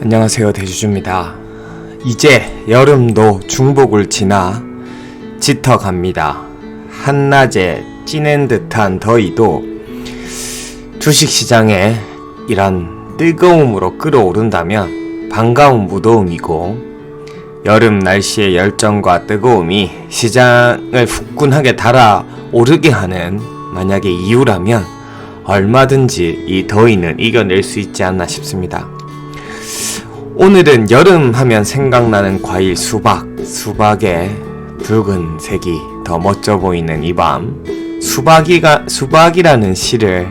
안녕하세요, 대주주입니다. 이제 여름도 중복을 지나 짙어갑니다. 한낮에 찌는 듯한 더위도 주식시장에 이런 뜨거움으로 끌어오른다면 반가운 무더움이고, 여름 날씨의 열정과 뜨거움이 시장을 후끈하게 달아오르게 하는 만약에 이유라면 얼마든지 이 더위는 이겨낼 수 있지 않나 싶습니다. 오늘은 여름 하면 생각나는 과일 수박의 붉은색이 더 멋져 보이는 이 밤, 수박이라는 시를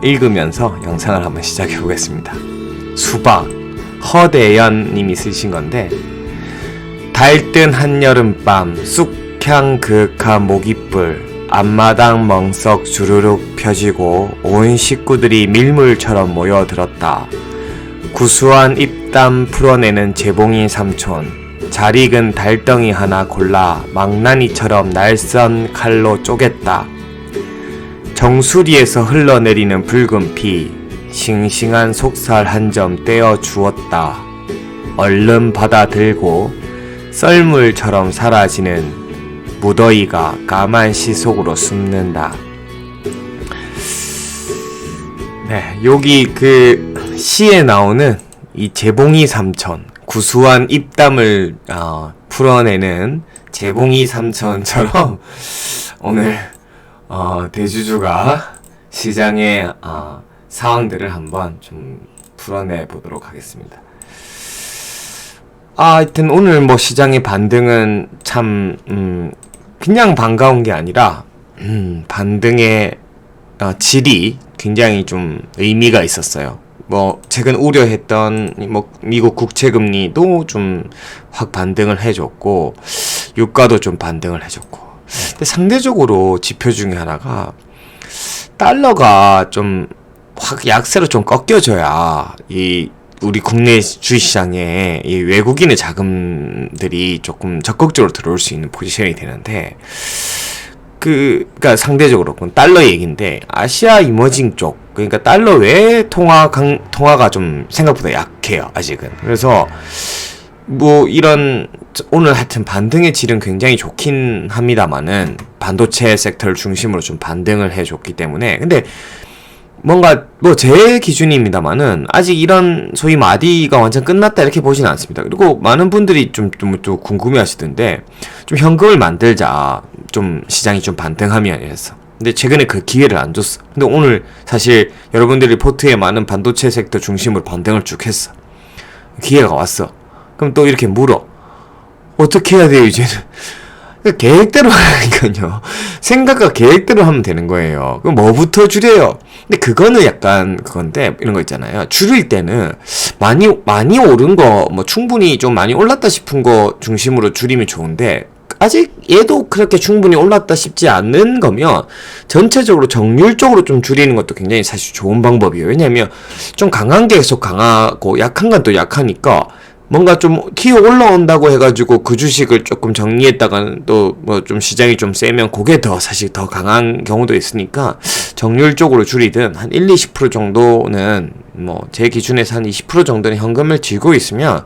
읽으면서 영상을 한번 시작해 보겠습니다. 수박, 허대연 님이 쓰신 건데, 달뜬 한여름밤 쑥향 그윽한 모깃불, 앞마당 멍석 주르륵 펴지고 온 식구들이 밀물처럼 모여들었다. 구수한 입담 풀어내는 재봉이 삼촌, 잘 익은 달덩이 하나 골라 망나니처럼 날선 칼로 쪼갰다. 정수리에서 흘러내리는 붉은 피, 싱싱한 속살 한 점 떼어 주었다. 얼른 받아들고 썰물처럼 사라지는 무더위가 까만시 속으로 숨는다. 네, 여기 그 시에 나오는 이 재봉이 삼촌, 구수한 입담을 풀어내는 재봉이 삼촌처럼 오늘 대주주가 시장의 상황들을 한번 좀 풀어내 보도록 하겠습니다. 하여튼 오늘 뭐 시장의 반등은 참 그냥 반가운 게 아니라 반등의 질이 굉장히 좀 의미가 있었어요. 뭐 최근 우려했던 뭐 미국 국채금리도 좀 확 반등을 해줬고, 유가도 좀 반등을 해줬고, 근데 상대적으로 지표 중에 하나가 달러가 좀 확 약세로 좀 꺾여줘야 이 우리 국내 주식시장에 이 외국인의 자금들이 조금 적극적으로 들어올 수 있는 포지션이 되는데, 그러니까 상대적으로 그건 달러 얘기인데, 아시아 이머징 쪽, 그러니까 달러 외 통화가 좀 생각보다 약해요, 아직은. 그래서 뭐 이런 오늘 하여튼 반등의 질은 굉장히 좋긴 합니다만은, 반도체 섹터를 중심으로 좀 반등을 해줬기 때문에. 근데 뭔가 뭐 제 기준입니다만은 아직 이런 소위 마디가 완전 끝났다 이렇게 보지는 않습니다. 그리고 많은 분들이 좀 궁금해 하시던데, 좀 현금을 만들자, 좀 시장이 좀 반등하면 해서. 근데 최근에 그 기회를 안 줬어. 근데 오늘 사실 여러분들이 포트에 많은 반도체 섹터 중심으로 반등을 쭉 했어. 기회가 왔어. 그럼 또 이렇게 물어. 어떻게 해야 돼요, 이제는? 계획대로 하니까요. 생각과 계획대로 하면 되는 거예요. 그럼 뭐부터 줄여요? 근데 그거는 약간 그건데, 이런 거 있잖아요. 줄일 때는 많이 오른 거, 뭐 충분히 좀 많이 올랐다 싶은 거 중심으로 줄이면 좋은데, 아직 얘도 그렇게 충분히 올랐다 싶지 않는 거면 전체적으로 정률적으로 좀 줄이는 것도 굉장히 사실 좋은 방법이에요. 왜냐면 좀 강한 게 계속 강하고 약한 건 또 약하니까, 뭔가 좀 튀어 올라온다고 해가지고 그 주식을 조금 정리했다가 또 뭐 좀 시장이 좀 세면 그게 더 사실 더 강한 경우도 있으니까, 정률적으로 줄이든 한 1-20% 정도는, 뭐 제 기준에서 한 20% 정도는 현금을 쥐고 있으면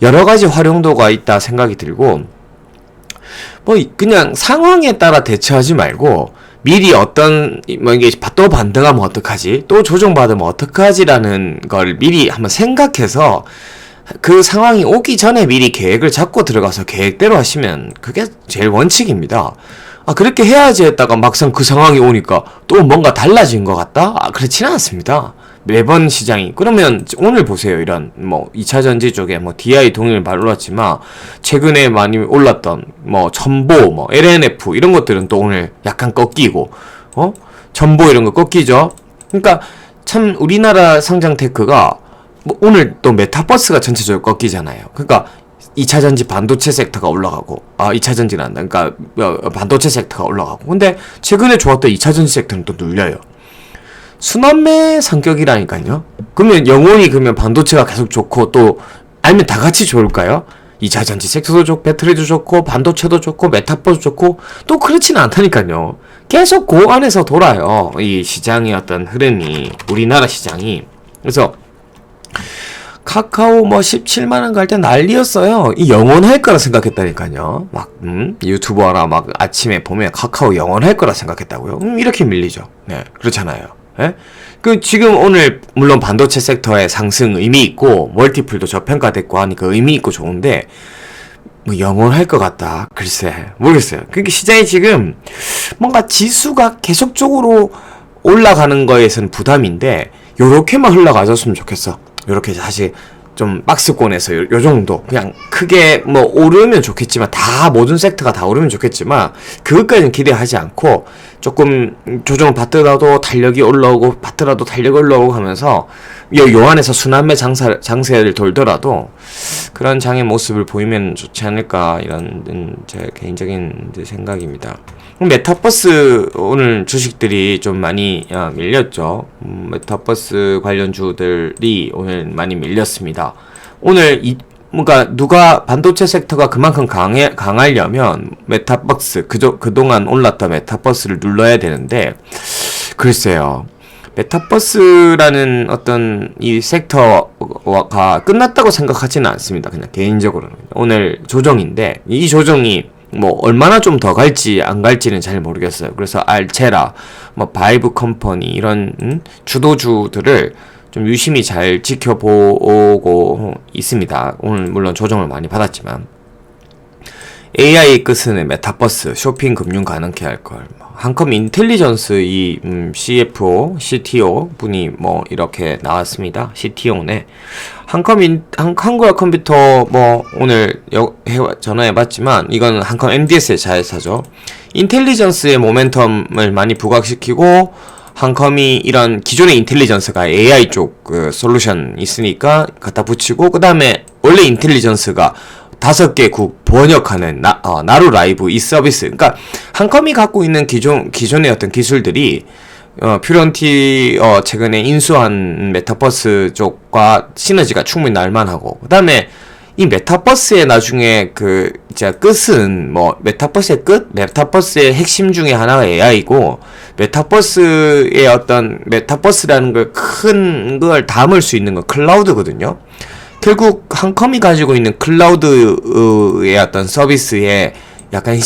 여러 가지 활용도가 있다 생각이 들고, 뭐 그냥 상황에 따라 대처하지 말고 미리 어떤 뭐 이게 또 반등하면 어떡하지, 또 조정받으면 어떡하지라는 걸 미리 한번 생각해서 그 상황이 오기 전에 미리 계획을 잡고 들어가서 계획대로 하시면 그게 제일 원칙입니다. 그렇게 해야지 했다가 막상 그 상황이 오니까 또 뭔가 달라진 것 같다? 그렇지는 않습니다. 매번 시장이. 그러면 오늘 보세요. 이런 뭐 2차전지 쪽에 뭐 DI 동일 말 올랐지만, 최근에 많이 올랐던 뭐 첨보, 뭐 LNF 이런 것들은 또 오늘 약간 꺾이고, 첨보 이런 거 꺾이죠. 그러니까 참 우리나라 상장 테크가 뭐 오늘 또 메타버스가 전체적으로 꺾이잖아요. 그러니까 2차전지 반도체 섹터가 올라가고, 2차전지는 한다. 그러니까 반도체 섹터가 올라가고, 근데 최근에 좋았던 2차전지 섹터는 또 눌려요. 순환매 성격이라니까요. 그러면 영원히 반도체가 계속 좋고, 또 알면 다 같이 좋을까요? 2차전지 섹터도 좋고, 배터리도 좋고, 반도체도 좋고, 메타버스 좋고, 또 그렇지는 않다니까요. 계속 그 안에서 돌아요. 이 시장의 어떤 흐름이, 우리나라 시장이. 그래서 카카오 뭐 17만 원 갈 때 난리였어요. 이 영원할 거라 생각했다니까요. 막 유튜버나 막 아침에 보면 카카오 영원할 거라 생각했다고요. 이렇게 밀리죠. 네, 그렇잖아요. 예? 그 지금 오늘 물론 반도체 섹터의 상승 의미 있고 멀티플도 저평가됐고 하니까 의미 있고 좋은데 뭐 영원할 것 같다. 글쎄 모르겠어요. 그게 시장이 지금 뭔가 지수가 계속적으로 올라가는 거에선 부담인데 요렇게만 흘러가줬으면 좋겠어. 요렇게 사실 좀 박스권에서 요 정도 그냥 크게 뭐 오르면 좋겠지만 다 모든 섹터가 다 오르면 좋겠지만 그것까지는 기대하지 않고 조금 조정을 받더라도 달력이 올라오고 받더라도 달력이 올라오고 하면서 요 안에서 순환매 장세를 돌더라도 그런 장의 모습을 보이면 좋지 않을까 이런 제 개인적인 생각입니다. 메타버스 오늘 주식들이 좀 많이 밀렸죠. 메타버스 관련주들이 오늘 많이 밀렸습니다. 오늘 뭔가 누가 반도체 섹터가 그만큼 강하려면 메타버스 그동안 올랐던 메타버스를 눌러야 되는데 글쎄요. 메타버스라는 어떤 이 섹터가 끝났다고 생각하지는 않습니다. 그냥 개인적으로는 오늘 조정인데 이 조정이 뭐 얼마나 좀 더 갈지 안 갈지는 잘 모르겠어요. 그래서 알체라, 뭐 바이브 컴퍼니 이런 주도주들을 좀 유심히 잘 지켜보고 있습니다. 오늘 물론 조정을 많이 받았지만 AI 끝은 메타버스, 쇼핑 금융 가능케 할 걸. 한컴 인텔리전스 이 CFO, CTO 분이 뭐 이렇게 나왔습니다. CTO네. 한국화 컴퓨터 뭐 오늘 전화해봤지만 이건 한컴 MDS의 자회사죠. 인텔리전스의 모멘텀을 많이 부각시키고 한컴이 이런 기존의 인텔리전스가 AI 쪽 그 솔루션 있으니까 갖다 붙이고 그 다음에 원래 인텔리전스가 5개국 번역하는 나루 라이브 이 서비스. 그러니까 한컴이 갖고 있는 기존의 어떤 기술들이 퓨런티 최근에 인수한 메타버스 쪽과 시너지가 충분히 날만하고 그다음에 이 메타버스의 나중에 그 이제 끝은 뭐 메타버스의 메타버스의 핵심 중에 하나가 AI고 메타버스의 어떤 메타버스라는 걸 큰 걸 담을 수 있는 건 클라우드거든요. 결국 한컴이 가지고 있는 클라우드의 어떤 서비스에 약간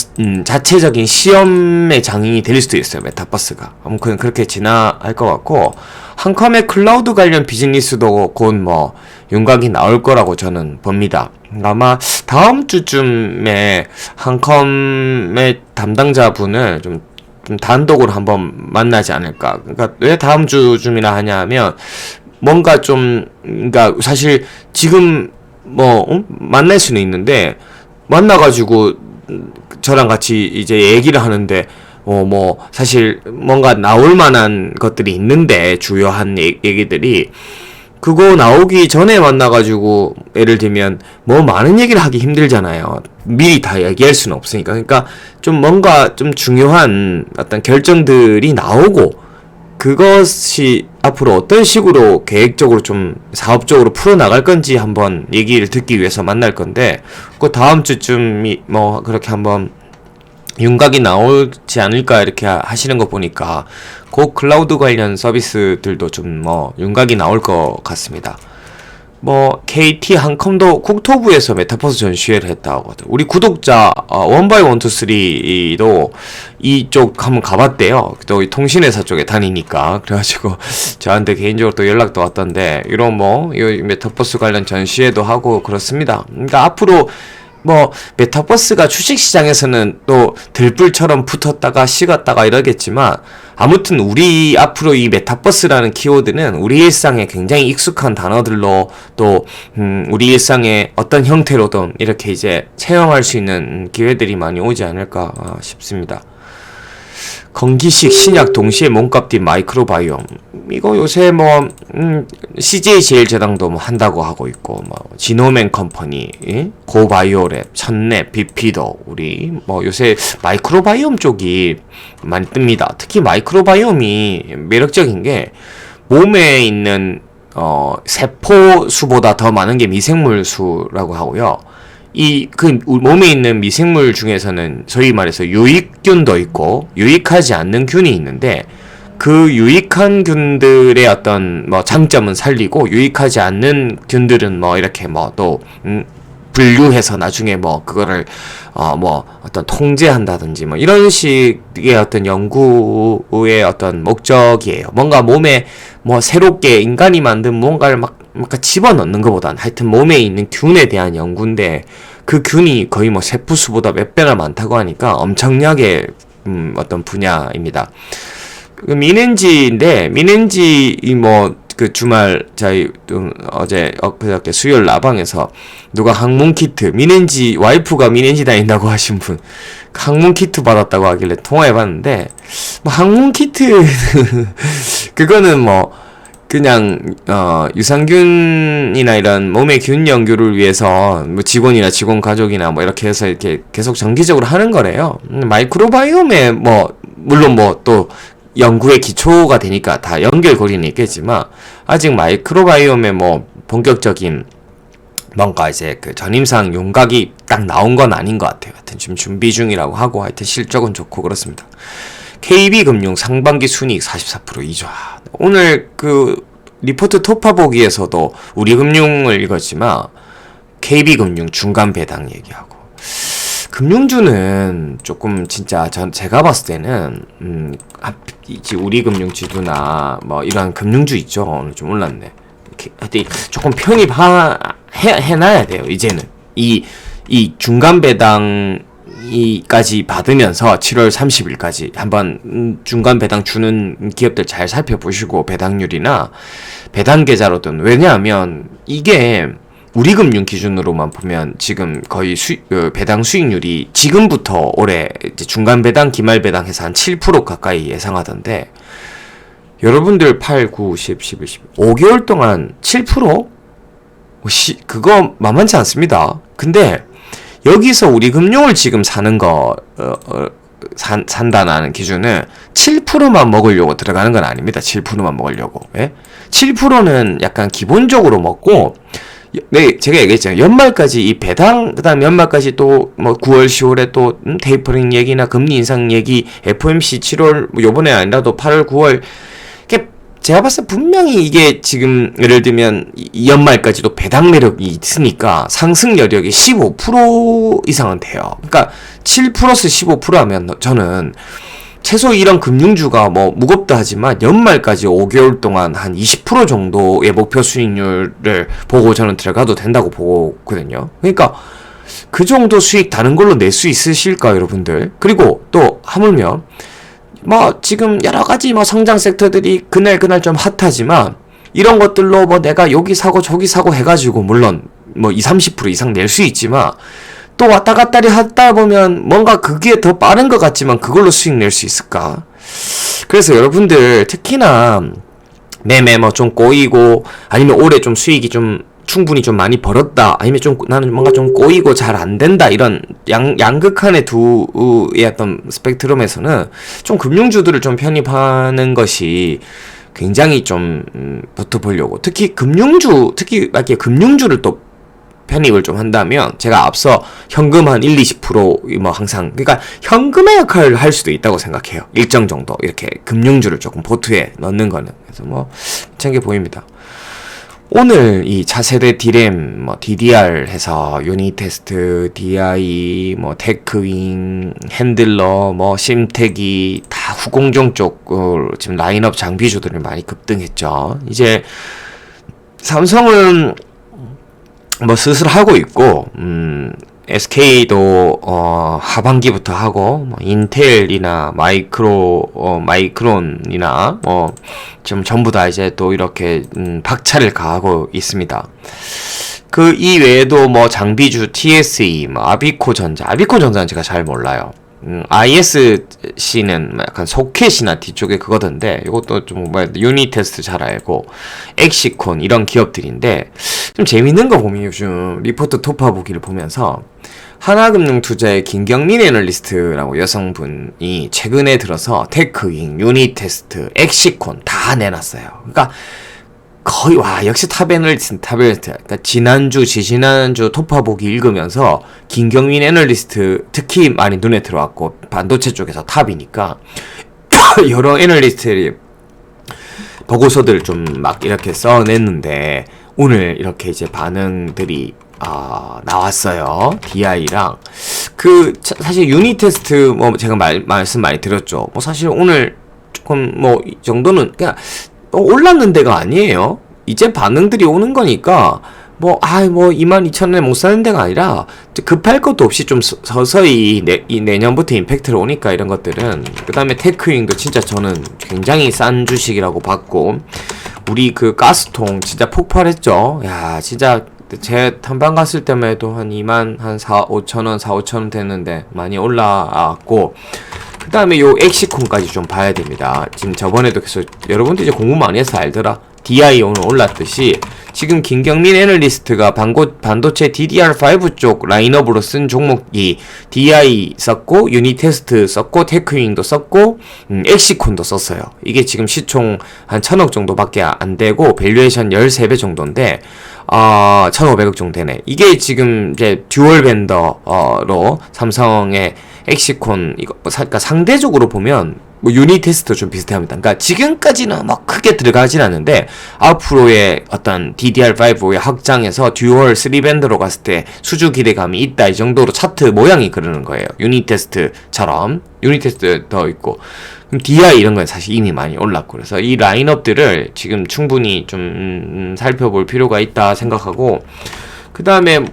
자체적인 시험의 장이 될 수도 있어요. 메타버스가 아무튼 그렇게 진화할 것 같고 한컴의 클라우드 관련 비즈니스도 곧 뭐 윤곽이 나올 거라고 저는 봅니다. 아마 다음 주쯤에 한컴의 담당자분을 좀 단독으로 한번 만나지 않을까. 그러니까 왜 다음 주쯤이나 하냐면 뭔가 좀 그러니까 사실 지금 뭐 만날 수는 있는데 만나가지고 저랑 같이 이제 얘기를 하는데 뭐 사실 뭔가 나올 만한 것들이 있는데 주요한 얘기들이 그거 나오기 전에 만나가지고 예를 들면 뭐 많은 얘기를 하기 힘들잖아요. 미리 다 얘기할 수는 없으니까. 그러니까 좀 뭔가 좀 중요한 어떤 결정들이 나오고 그것이 앞으로 어떤 식으로 계획적으로 좀 사업적으로 풀어나갈 건지 한번 얘기를 듣기 위해서 만날 건데 그 다음 주쯤이 뭐 그렇게 한번 윤곽이 나오지 않을까 이렇게 하시는 거 보니까 그 클라우드 관련 서비스들도 좀 뭐 윤곽이 나올 것 같습니다. 뭐 KT 한컴도 국토부에서 메타버스 전시회를 했다고 하더라고요. 우리 구독자 원바이 원투쓰리도 이쪽 한번 가봤대요. 또 통신회사 쪽에 다니니까 그래가지고 저한테 개인적으로 또 연락도 왔던데 이런 뭐 이 메타버스 관련 전시회도 하고 그렇습니다. 그러니까 앞으로 뭐 메타버스가 주식시장에서는 또 들불처럼 붙었다가 식었다가 이러겠지만 아무튼 우리 앞으로 이 메타버스라는 키워드는 우리 일상에 굉장히 익숙한 단어들로 또 우리 일상의 어떤 형태로든 이렇게 이제 체험할 수 있는 기회들이 많이 오지 않을까 싶습니다. 건기식, 신약 동시에 몸값 뛴 마이크로바이옴 이거 요새 뭐 CJ제일제당도 뭐 한다고 하고 있고 뭐 지노맨 컴퍼니, 고바이오랩, 천랩, 비피도 우리 뭐 요새 마이크로바이옴 쪽이 많이 뜹니다. 특히 마이크로바이옴이 매력적인 게 몸에 있는 세포 수보다 더 많은 게 미생물 수라고 하고요. 그 몸에 있는 미생물 중에서는 소위 말해서 유익균도 있고 유익하지 않는 균이 있는데 그 유익한 균들의 어떤 뭐 장점은 살리고 유익하지 않는 균들은 뭐 이렇게 뭐 또 분류해서 나중에 뭐 그거를 뭐 어떤 통제한다든지 뭐 이런 식의 어떤 연구의 어떤 목적이에요. 뭔가 몸에 뭐 새롭게 인간이 만든 뭔가를 막 집어넣는 것보다는 하여튼 몸에 있는 균에 대한 연구인데 그 균이 거의 뭐 세포수보다 몇 배나 많다고 하니까 엄청나게 어떤 분야입니다. 민엔지인데 민엔지 뭐 그 주말 저희 어제 그저께 수요일 라방에서 누가 항문 키트 민엔지 와이프가 민엔지 다닌다고 하신 분 항문 키트 받았다고 하길래 통화해봤는데 뭐 항문 키트 그거는 뭐 그냥 유산균이나 이런 몸의 균 연구를 위해서 뭐 직원이나 직원 가족이나 뭐 이렇게 해서 이렇게 계속 정기적으로 하는 거래요. 마이크로바이옴에 뭐 물론 뭐 또 연구의 기초가 되니까 다 연결고리는 있겠지만 아직 마이크로바이옴의 뭐 본격적인 뭔가 이제 그 전임상 윤곽이 딱 나온 건 아닌 것 같아요. 하여튼 지금 준비 중이라고 하고 하여튼 실적은 좋고 그렇습니다. KB금융 상반기 순이익 44% 이조. 오늘 그 리포트 토파 보기에서도 우리금융을 읽었지만 KB금융 중간 배당 얘기하고 금융주는 조금 진짜 제가 봤을 때는 우리금융 지주나 뭐 이런 금융주 있죠. 오늘 좀 올랐네. 하여튼 조금 해놔야 돼요. 이제는 이 중간 배당이까지 받으면서 7월 30일까지 한번 중간 배당 주는 기업들 잘 살펴보시고 배당률이나 배당 계좌로든 왜냐하면 이게 우리금융 기준으로만 보면 지금 거의 배당 수익률이 지금부터 올해 이제 중간 배당, 기말 배당 해서 한 7% 가까이 예상하던데 여러분들 8, 9, 10, 11, 12 5개월 동안 7%? 그거 만만치 않습니다. 근데 여기서 우리금융을 지금 사는 거 산다는 기준은 7%만 먹으려고 들어가는 건 아닙니다. 7%만 먹으려고. 예? 7%는 약간 기본적으로 먹고 네, 제가 얘기했잖아요. 연말까지 이 배당, 그 다음 연말까지 또, 뭐, 9월, 10월에 또, 테이퍼링 얘기나 금리 인상 얘기, FOMC 7월, 뭐 요번에 아니라도 8월, 9월. 제가 봤을 때 분명히 이게 지금, 예를 들면, 이 연말까지도 배당 매력이 있으니까 상승 여력이 15% 이상은 돼요. 그러니까 7 플러스 15% 하면 저는 최소 이런 금융주가 뭐 무겁다 하지만 연말까지 5개월 동안 한 20% 정도의 목표 수익률을 보고 저는 들어가도 된다고 보거든요. 그러니까 그 정도 수익 다른 걸로 낼 수 있으실까요, 여러분들? 그리고 또 하물며 뭐 지금 여러 가지 뭐 성장 섹터들이 그날 좀 핫하지만 이런 것들로 뭐 내가 여기 사고 저기 사고 해가지고 물론 뭐 20-30% 이상 낼 수 있지만 또 왔다 갔다리 하다 보면 뭔가 그게 더 빠른 것 같지만 그걸로 수익 낼 수 있을까? 그래서 여러분들 특히나 매매 뭐 좀 꼬이고 아니면 올해 좀 수익이 좀 충분히 좀 많이 벌었다 아니면 좀 나는 뭔가 좀 꼬이고 잘 안 된다 이런 양극한의 두의 어떤 스펙트럼에서는 좀 금융주들을 좀 편입하는 것이 굉장히 좀 붙어보려고 특히 이렇게 금융주를 또 편입을 좀 한다면 제가 앞서 현금 한 1-20% 뭐 항상 그러니까 현금의 역할을 할 수도 있다고 생각해요. 일정 정도 이렇게 금융주를 조금 포트에 넣는 거는 그래서 뭐 괜찮게 보입니다. 오늘 이 차세대 디램 뭐 DDR 해서 유니테스트, DI, 뭐 테크윙, 핸들러, 뭐 심텍이 다 후공정 쪽 지금 라인업 장비주들이 많이 급등했죠. 이제 삼성은 뭐 슬슬 하고 있고 SK도 하반기부터 하고 뭐 인텔이나 마이크론이나 좀 전부 다 이제 또 이렇게 박차를 가하고 있습니다. 그 이외에도 뭐 장비주 TSE, 뭐 아비코전자는 제가 잘 몰라요. ISC는 약간 소켓이나 뒤쪽에 그거던데 이것도 좀 유니테스트 잘 알고 엑시콘 이런 기업들인데 좀 재밌는 거 보면 요즘 리포트 토파 보기를 보면서 하나금융투자의 김경민 애널리스트라고 여성분이 최근에 들어서 테크윙, 유니테스트, 엑시콘 다 내놨어요. 그러니까 거의 역시 탑 애널리스트. 그러니까 지지난주 토파보기 읽으면서 김경민 애널리스트 특히 많이 눈에 들어왔고 반도체 쪽에서 탑이니까 여러 애널리스트들이 보고서들 좀 막 이렇게 써냈는데 오늘 이렇게 이제 반응들이 나왔어요. DI랑 사실 유닛 테스트 뭐 제가 말씀 많이 드렸죠. 뭐 사실 오늘 조금 뭐 이 정도는 그냥 올랐는 데가 아니에요. 이제 반응들이 오는 거니까 뭐 22,000원에 못 사는 데가 아니라 급할 것도 없이 좀 서서히 내년부터 임팩트를 오니까 이런 것들은. 그 다음에 테크윙도 진짜 저는 굉장히 싼 주식이라고 봤고, 우리 그 가스통 진짜 폭발했죠. 야, 진짜 제 탐방 갔을 때만 해도 한 4,5,000원 됐는데 많이 올라왔고, 그 다음에 요 엑시콘까지 좀 봐야 됩니다. 지금 저번에도 계속 여러분들 이제 공부 많이 해서 알더라. DI 오늘 올랐듯이 지금 김경민 애널리스트가 반도체 DDR5 쪽 라인업으로 쓴 종목이 DI 썼고, 유닛 테스트 썼고, 테크윙도 썼고, 엑시콘도 썼어요. 이게 지금 시총 한 1,000억 정도밖에 안 되고, 밸류에이션 13배 정도인데, 1,500억 정도 되네. 이게 지금 이제 듀얼 벤더로 삼성의 엑시콘, 그러니까 상대적으로 보면 뭐 유닛 테스트 좀 비슷합니다. 그러니까 지금까지는 막 크게 들어가진 않는데 앞으로의 어떤 DDR5의 확장에서 듀얼 3밴드로 갔을 때 수주 기대감이 있다, 이 정도로 차트 모양이 그러는 거예요. 유닛 테스트처럼 유닛 테스트 더 있고, 그럼 DI 이런 건 사실 이미 많이 올랐고, 그래서 이 라인업들을 지금 충분히 좀 살펴볼 필요가 있다 생각하고, 그 다음에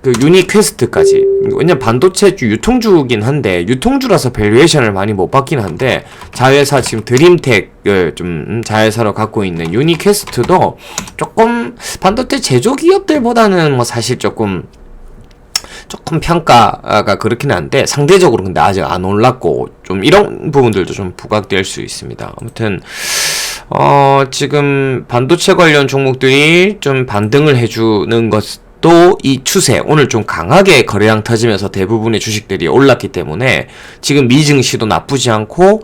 그 유닛 퀘스트까지. 왜냐면 반도체주 유통주긴 한데, 유통주라서 밸류에이션을 많이 못 받긴 한데, 자회사 지금 드림텍을 좀 자회사로 갖고 있는 유닛 퀘스트도 조금 반도체 제조기업들보다는 뭐 사실 조금 평가가 그렇긴 한데, 상대적으로 근데 아직 안 올랐고, 좀 이런 부분들도 좀 부각될 수 있습니다. 아무튼 지금 반도체 관련 종목들이 좀 반등을 해주는 것도 이 추세, 오늘 좀 강하게 거래량 터지면서 대부분의 주식들이 올랐기 때문에 지금 미증시도 나쁘지 않고,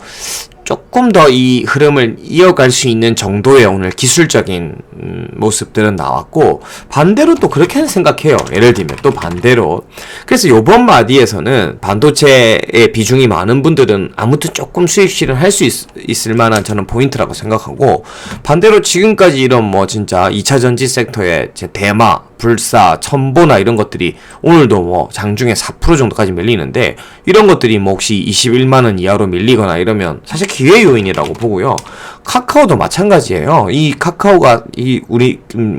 조금 더 이 흐름을 이어갈 수 있는 정도의 오늘 기술적인 모습들은 나왔고, 반대로 또 그렇게 생각해요. 예를 들면 또 반대로, 그래서 요번 마디에서는 반도체의 비중이 많은 분들은 아무튼 조금 수익 실현할 수 있을 만한 저는 포인트라고 생각하고, 반대로 지금까지 이런 뭐 진짜 2차 전지 섹터의 대마, 불사, 첨보나 이런 것들이 오늘도 뭐 장중에 4% 정도까지 밀리는데, 이런 것들이 뭐 혹시 21만원 이하로 밀리거나 이러면 사실 기회 요인이라고 보고요. 카카오도 마찬가지예요. 이 카카오가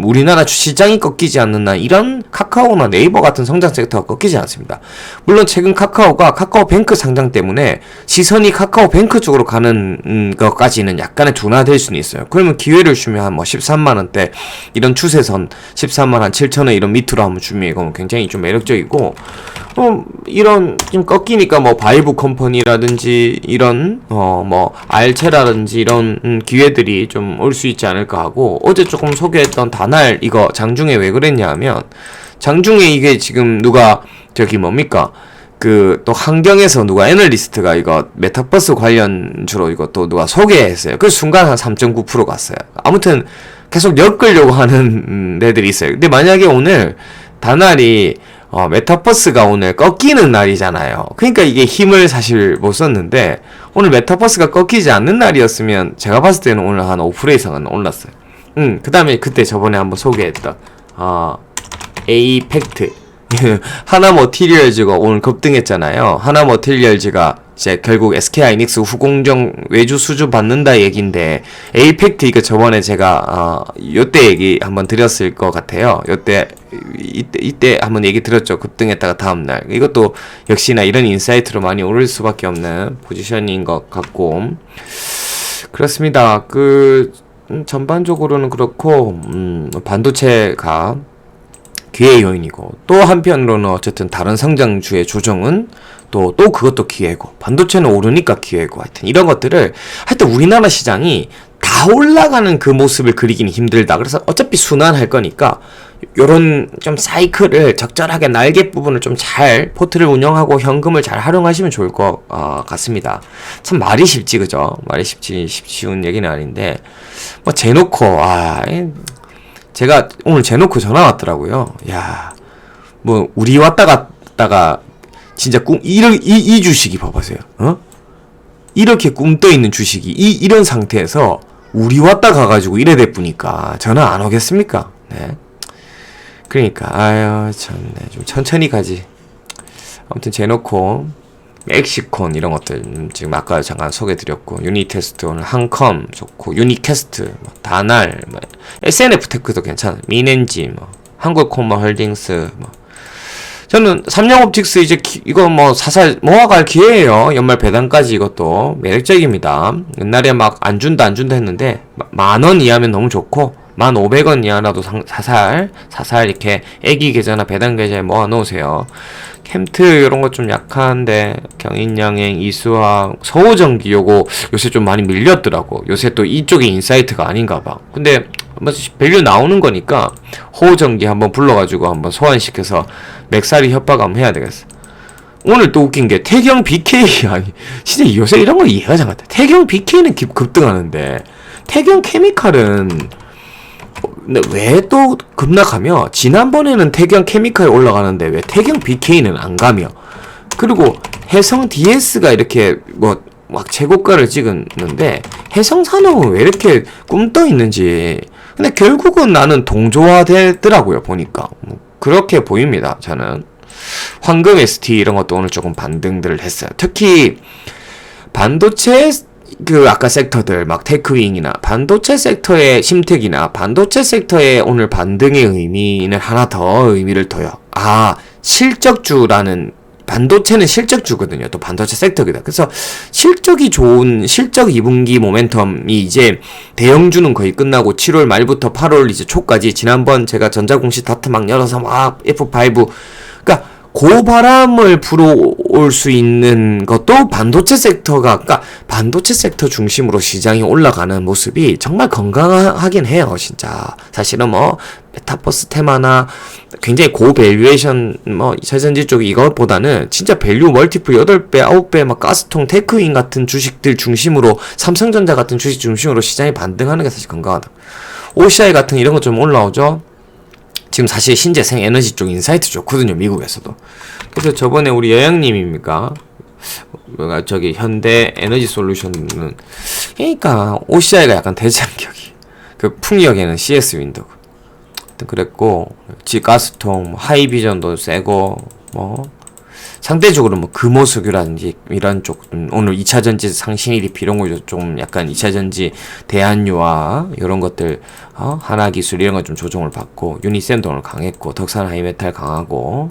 우리나라 시장이 꺾이지 않는 한 이런 카카오나 네이버 같은 성장 섹터가 꺾이지 않습니다. 물론 최근 카카오가 카카오뱅크 상장 때문에 시선이 카카오뱅크 쪽으로 가는 것까지는 약간의 둔화될 수는 있어요. 그러면 기회를 주면 한 뭐 13만원대 이런 추세선 13만 한 7천원 이런 밑으로 한번 주면 이건 굉장히 좀 매력적이고, 이런 좀 꺾이니까 뭐 바이브 컴퍼니라든지 이런 뭐 알체라든지 이런 기회들이 좀 올 수 있지 않을까 하고, 어제 조금 소개했던 다날 이거 장중에 왜 그랬냐 하면, 장중에 이게 지금 누가 또 환경에서 누가 애널리스트가 이거 메타버스 관련주로 이거 또 누가 소개했어요. 그 순간 한 3.9% 갔어요. 아무튼 계속 엮으려고 하는 애들이 있어요. 근데 만약에 오늘 다날이 메타버스가 오늘 꺾이는 날이잖아요. 그러니까 이게 힘을 사실 못 썼는데, 오늘 메타버스가 꺾이지 않는 날이었으면 제가 봤을 때는 오늘 한 5% 이상은 올랐어요. 그 다음에 그때 저번에 한번 소개했던 에이펙트 하나머티리얼즈가 오늘 급등했잖아요. 하나머티리얼즈가 이제 결국 SK하이닉스 후공정 외주 수주 받는다 얘기인데, 에이펙트 이거 저번에 제가 요때 얘기 한번 드렸을 것 같아요. 이때 한번 얘기 드렸죠. 급등했다가 다음날. 이것도 역시나 이런 인사이트로 많이 오를 수밖에 없는 포지션인 것 같고, 그렇습니다. 전반적으로는 그렇고, 반도체가 기회 요인이고, 또 한편으로는 어쨌든 다른 성장주의 조정은 또 그것도 기회고, 반도체는 오르니까 기회고, 이런 것들을 우리나라 시장이 다 올라가는 그 모습을 그리기는 힘들다. 그래서 어차피 순환할 거니까 요런 좀 사이클을 적절하게 날개 부분을 좀 잘 포트를 운영하고 현금을 잘 활용하시면 좋을 것 같습니다. 참 말이 쉽지, 그죠? 말이 쉬운 얘기는 아닌데, 뭐 재놓고 제가 오늘 재놓고 전화 왔더라고요. 야, 뭐 우리 왔다 갔다가 진짜 이 주식이 봐보세요. 이렇게 꿈떠 있는 주식이 이런 상태에서 우리 왔다 가가지고 이래 돼보니까 전화 안 오겠습니까? 네. 그러니까 아유 참, 네, 좀 천천히 가지. 아무튼 제노콘, 엑시콘 이런 것들 지금 아까 잠깐 소개드렸고, 유니테스트 오늘 한컴 좋고, 유니캐스트, 뭐, 다날, 뭐, SNF 테크도 괜찮아. 미넨지, 뭐, 한국코마 홀딩스, 뭐. 저는 삼양옵틱스 이제 이거 뭐 사살 모아갈 기회예요. 연말 배당까지 이것도 매력적입니다. 옛날에 막 안 준다 했는데 10,000원 이하면 너무 좋고 1,500원 이하라도 사살 이렇게 애기 계좌나 배당 계좌에 모아 놓으세요. 캠트 이런 거 좀 약한데 경인양행, 이수학, 서호전기 요거 요새 좀 많이 밀렸더라고. 요새 또 이쪽이 인사이트가 아닌가 봐. 근데 뭐 밸류 나오는 거니까 호전기 한번 불러가지고 한번 소환시켜서 맥살이 협박 한번 해야 되겠어. 오늘 또 웃긴 게 태경 BK 아니 진짜 요새 이런 거 이해가 잘 안 돼. 태경 BK는 급등하는데 태경 케미칼은 왜 또 급락하며, 지난번에는 태경 케미칼이 올라가는데 왜 태경 BK는 안 가며, 그리고 해성 DS가 이렇게 뭐 막 최고가를 찍었는데 해성산업은 왜 이렇게 꿈떠 있는지. 근데 결국은 나는 동조화되더라고요 보니까. 그렇게 보입니다 저는. 황금 ST 이런 것도 오늘 조금 반등들을 했어요. 특히 반도체 그 아까 섹터들 막 테크윙이나 반도체 섹터의 심택이나 반도체 섹터의 오늘 반등의 의미는 하나 더 의미를 둬요. 아, 실적주라는, 반도체는 실적주거든요. 또 반도체 섹터이다. 그래서 실적이 좋은, 실적 2분기 모멘텀이 이제 대형주는 거의 끝나고 7월 말부터 8월 이제 초까지, 지난번 제가 전자공시 다트 막 열어서 막 F5, 그러니까 고바람을 불어올 수 있는 것도 반도체 섹터가, 그러니까 반도체 섹터 중심으로 시장이 올라가는 모습이 정말 건강하긴 해요, 진짜. 사실은 뭐, 메타버스 테마나 굉장히 고밸류에이션, 뭐, 2차전지 쪽 이것보다는 진짜 밸류 멀티플 8배, 9배, 막 가스통, 테크윈 같은 주식들 중심으로, 삼성전자 같은 주식 중심으로 시장이 반등하는 게 사실 건강하다. OCI 같은 이런 거 좀 올라오죠? 지금 사실 신재생 에너지 쪽 인사이트 좋거든요, 미국에서도. 그래서 저번에 우리 여양님입니까? 저기 현대 에너지 솔루션은, 그러니까 OCI가 약간 대장격이, 그 풍력에는 CS 윈도우 그랬고, 가스통, 하이비전도 세고, 뭐 상대적으로 뭐 금호석유라든지 이런 쪽, 오늘 2차전지 상신일이 이런 거 좀 약간 2차전지 대한유화 이런 것들, 하나기술 이런 거 좀 조정을 받고, 유니셈도 오늘 강했고, 덕산 하이메탈 강하고,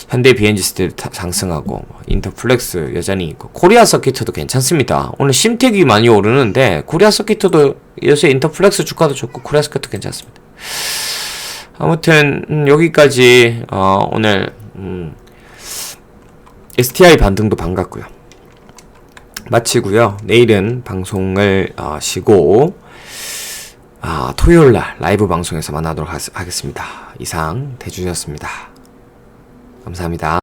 현대 비엔지스들 상승하고, 인터플렉스 여전히 있고, 코리아 서킷도 괜찮습니다. 오늘 심택이 많이 오르는데 코리아 서킷도 요새 인터플렉스 주가도 좋고 코리아 서킷도 괜찮습니다. 아무튼 여기까지 오늘 STI 반등도 반갑고요. 마치고요. 내일은 방송을 쉬고 토요일날 라이브 방송에서 만나도록 하겠습니다. 이상 대준이었습니다. 감사합니다.